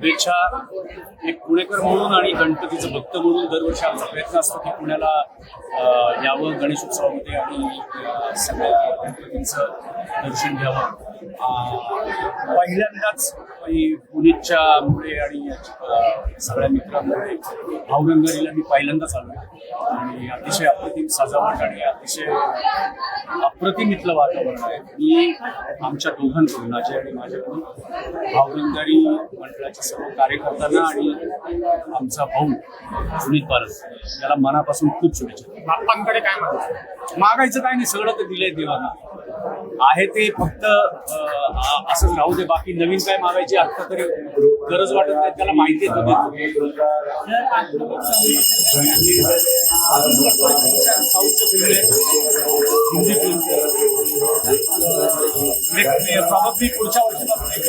शुभेच्छा. एक पुणेकर म्हणून आणि गणपतीचं भक्त म्हणून दरवर्षी आमचा प्रयत्न असतो की पुण्याला यावं गणेशोत्सवामध्ये आणि सगळ्या गणपतींचं दर्शन घ्यावं. पहिल्यांदाच पुणेच्या मुळे आणि सगळ्या मित्रांमुळे भावगंगारीला मी पहिल्यांदाच आलो आणि अतिशय अप्रतिम सजावट आणि अतिशय अप्रतिम इथलं वातावरण आहे. मी आमच्या दोघांकडून अजय आणि माझ्याकडून भावगंगारी मंडळाच्या सर्व कार्यकर्त्यांना आणि आमचा भाऊ पुनीत बालन याला मनापासून खूप शुभेच्छा. बाप्पांकडे काय मागायचं काय नाही, सगळं तर दिलंय देवाना. आहे ते फक्त असंच राहू दे. बाकी नवीन काय मागायची आता तरी गरज वाटत नाही, त्याला माहिती आहे. हिंदी फिल्म प्रॉब्ली पुढच्या वर्षापासून